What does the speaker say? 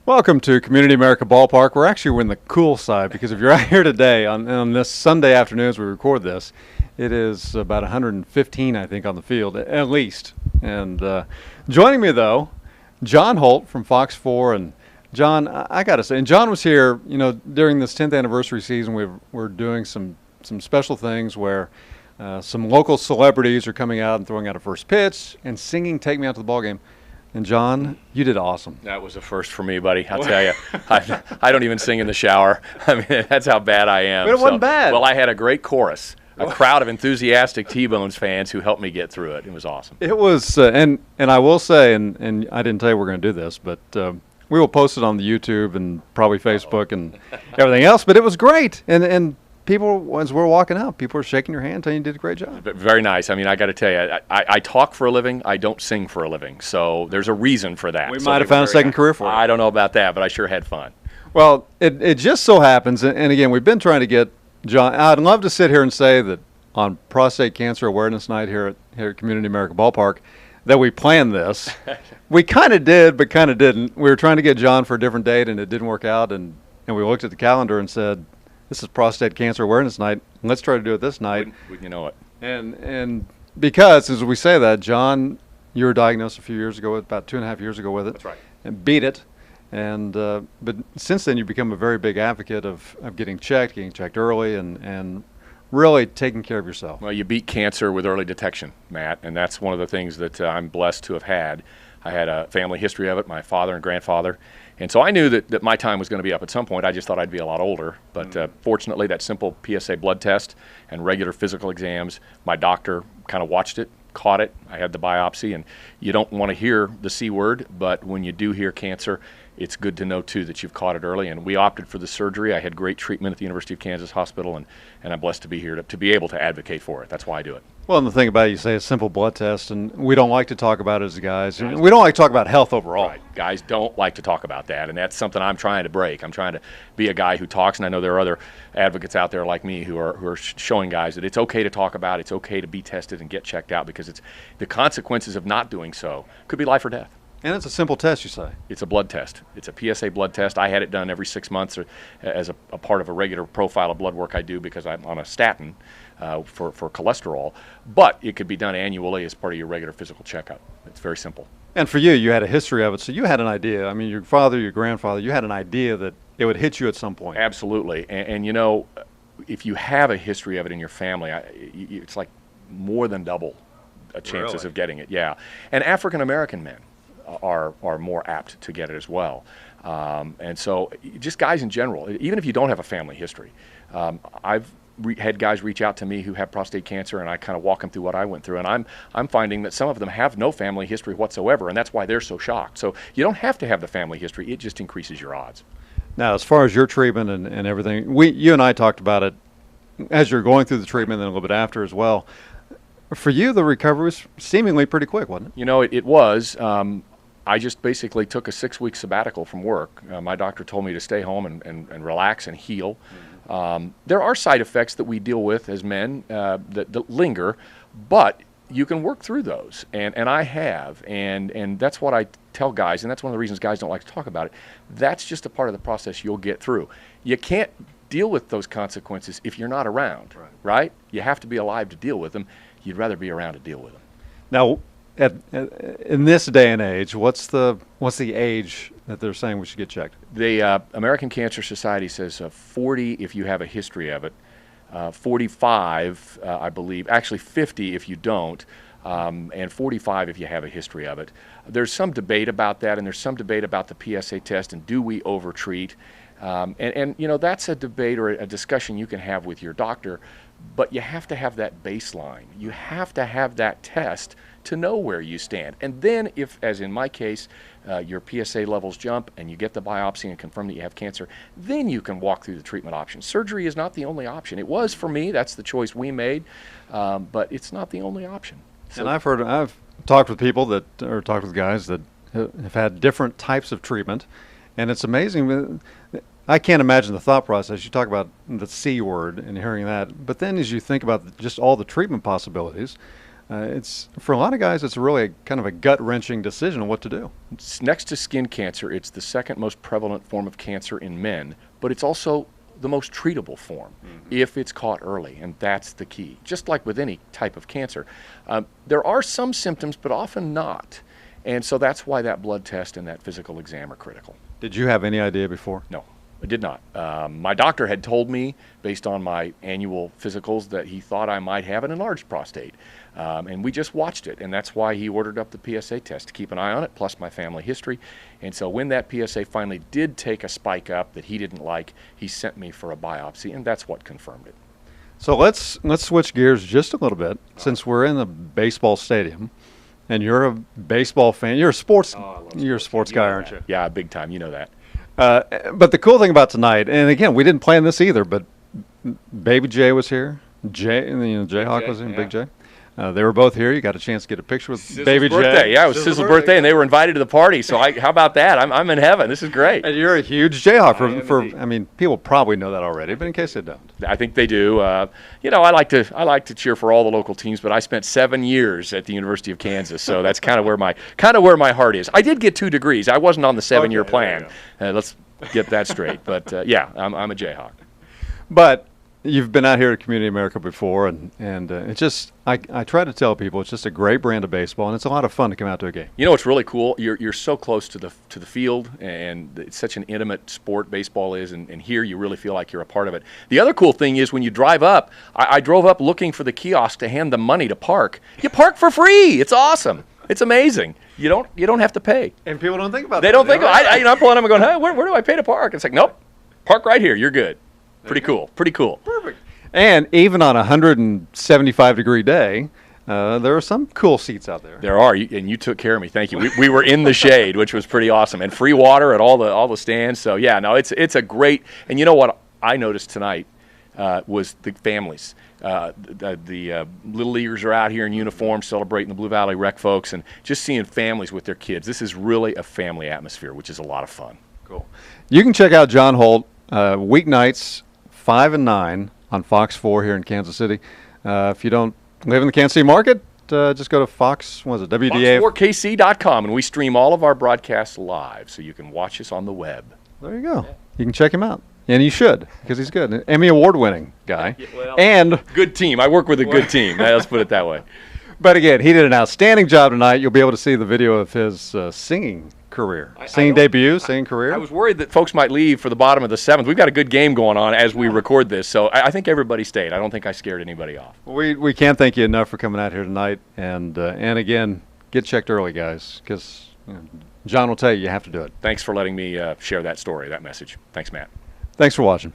Welcome to Community America Ballpark. We're in the cool side because if you're out here today on this Sunday afternoon as we record this, it is about 115, I think, on the field, at least. And joining me, though, John Holt from Fox 4. And John, I got to say, and John was here, during this 10th anniversary season. We're doing some special things where some local celebrities are coming out and throwing out a first pitch and singing "Take Me Out to the Ball Game." And John, you did awesome. That was a first for me, buddy. I'll tell you, I don't even sing in the shower. I mean, that's how bad I am. But it wasn't bad. Well, I had a great chorus, a crowd of enthusiastic T-Bones fans who helped me get through it. It was awesome. It was, and I will say, and I didn't tell you we're going to do this, but we will post it on the YouTube and probably Facebook and everything else. But it was great, and people, as we're walking out, people are shaking your hand, telling you did a great job. Very nice. I mean, I got to tell you, I talk for a living. I don't sing for a living. So there's a reason for that. We might have found a second career for you. I don't know about that, but I sure had fun. Well, it just so happens, and again, we've been trying to get John. I'd love to sit here and say that on Prostate Cancer Awareness Night here at Community America Ballpark that we planned this. We kind of did, but kind of didn't. We were trying to get John for a different date, and it didn't work out, and we looked at the calendar and said, this is Prostate Cancer Awareness Night. Let's try to do it this night. Wouldn't you know it? And because, as we say that, John, you were diagnosed a few years ago, about 2.5 years ago with it. That's right. And beat it. And but since then, you've become a very big advocate of getting checked early, and really taking care of yourself. Well, you beat cancer with early detection, Matt, and that's one of the things that I'm blessed to have had. I had a family history of it, my father and grandfather. And so I knew that my time was going to be up at some point. I just thought I'd be a lot older. But fortunately, that simple PSA blood test and regular physical exams, my doctor kind of watched it, caught it. I had the biopsy. And you don't want to hear the C word, but when you do hear cancer, it's good to know, too, that you've caught it early. And we opted for the surgery. I had great treatment at the University of Kansas Hospital, and I'm blessed to be here to be able to advocate for it. That's why I do it. Well, and the thing about it, you say a simple blood test, and we don't like to talk about it as guys. We don't like to talk about health overall. Right. Guys don't like to talk about that, and that's something I'm trying to break. I'm trying to be a guy who talks, and I know there are other advocates out there like me who are showing guys that it's okay to talk about, it's okay to be tested and get checked out, because it's the consequences of not doing so could be life or death. And it's a simple test, you say? It's a blood test. It's a PSA blood test. I had it done every 6 months as a part of a regular profile of blood work I do because I'm on a statin for cholesterol. But it could be done annually as part of your regular physical checkup. It's very simple. And for you had a history of it, so you had an idea. I mean, your father, your grandfather, you had an idea that it would hit you at some point. Absolutely. And if you have a history of it in your family, it's like more than double chances Really? of getting it. Yeah. And African-American men are more apt to get it as well. And so just guys in general, even if you don't have a family history, I've had guys reach out to me who have prostate cancer, and I kind of walk them through what I went through. And I'm finding that some of them have no family history whatsoever, and that's why they're so shocked. So you don't have to have the family history. It just increases your odds. Now, as far as your treatment and everything, you and I talked about it as you're going through the treatment and a little bit after as well. For you, the recovery was seemingly pretty quick, wasn't it? It was. I just basically took a 6-week sabbatical from work. My doctor told me to stay home and relax and heal. There are side effects that we deal with as men that linger, but you can work through those, and I have, and that's what I tell guys, and that's one of the reasons guys don't like to talk about it. That's just a part of the process you'll get through. You can't deal with those consequences if you're not around, right? You have to be alive to deal with them. You'd rather be around to deal with them. Now, in this day and age, what's the age that they're saying we should get checked? The American Cancer Society says 40 if you have a history of it, 45, I believe, actually 50 if you don't, and 45 if you have a history of it. There's some debate about that, and there's some debate about the PSA test and do we overtreat. And that's a debate or a discussion you can have with your doctor, but you have to have that baseline. You have to have that test to know where you stand. And then if, as in my case, your PSA levels jump and you get the biopsy and confirm that you have cancer, then you can walk through the treatment options. Surgery is not the only option. It was for me. That's the choice we made, but it's not the only option. So, and I've talked with people or talked with guys that have had different types of treatment, and it's amazing. I can't imagine the thought process. You talk about the C word and hearing that, but then as you think about just all the treatment possibilities, It's for a lot of guys, it's really kind of a gut-wrenching decision on what to do. Next to skin cancer, it's the second most prevalent form of cancer in men, but it's also the most treatable form if it's caught early, and that's the key. Just like with any type of cancer, there are some symptoms, but often not, and so that's why that blood test and that physical exam are critical. Did you have any idea before? No, I did not. My doctor had told me, based on my annual physicals, that he thought I might have an enlarged prostate. And we just watched it, and that's why he ordered up the PSA test to keep an eye on it, plus my family history. And so when that PSA finally did take a spike up that he didn't like, he sent me for a biopsy, and that's what confirmed it. So let's switch gears just a little bit, since we're in a baseball stadium, and you're a baseball fan. You're a sports guy, aren't you? Yeah, big time. You know that. But the cool thing about tonight, and again, we didn't plan this either, but Baby Jay was here. Jayhawk was here, yeah. Big Jay. They were both here. You got a chance to get a picture with Sizzle's Baby birthday. Jay. Yeah, it was Sizzle's birthday, and they were invited to the party. So how about that? I'm in heaven. This is great. And you're a huge Jayhawk. I mean, people probably know that already, but in case they don't. I think they do. I like to cheer for all the local teams, but I spent 7 years at the University of Kansas, so that's kind of where my heart is. I did get 2 degrees. I wasn't on the 7-year plan. Let's get that straight. But yeah, I'm a Jayhawk. But you've been out here at Community America before, and it's just I try to tell people it's just a great brand of baseball, and it's a lot of fun to come out to a game. You know what's really cool? You're so close to the field, and it's such an intimate sport baseball is, and here you really feel like you're a part of it. The other cool thing is when you drive up, I drove up looking for the kiosk to hand them money to park. You park for free. It's awesome. It's amazing. You don't have to pay. And people don't think about that. They don't think. I'm pulling them and going, hey, where do I pay to park? It's like, nope, park right here. You're good. Pretty cool. Perfect. And even on a 175-degree day, there are some cool seats out there. There are, and you took care of me. Thank you. We were in the shade, which was pretty awesome, and free water at all the stands. So yeah, no, it's a great. And you know what I noticed tonight was the families. The little leaguers are out here in uniform celebrating the Blue Valley Rec folks, and just seeing families with their kids. This is really a family atmosphere, which is a lot of fun. Cool. You can check out John Holt weeknights 5 and 9 on Fox 4 here in Kansas City. If you don't live in the Kansas City market, just go to Fox, what is it, WDA? Fox4KC.com, and we stream all of our broadcasts live, so you can watch us on the web. There you go. Yeah. You can check him out. And you should, because he's good. An Emmy Award-winning guy. Well, and good team. I work with a good team. Let's put it that way. But again, he did an outstanding job tonight. You'll be able to see the video of his singing career. Singing career. I was worried that folks might leave for the bottom of the 7th. We've got a good game going on as we record this, so I think everybody stayed. I don't think I scared anybody off. We can't thank you enough for coming out here tonight. And again, get checked early, guys, because John will tell you have to do it. Thanks for letting me share that story, that message. Thanks, Matt. Thanks for watching.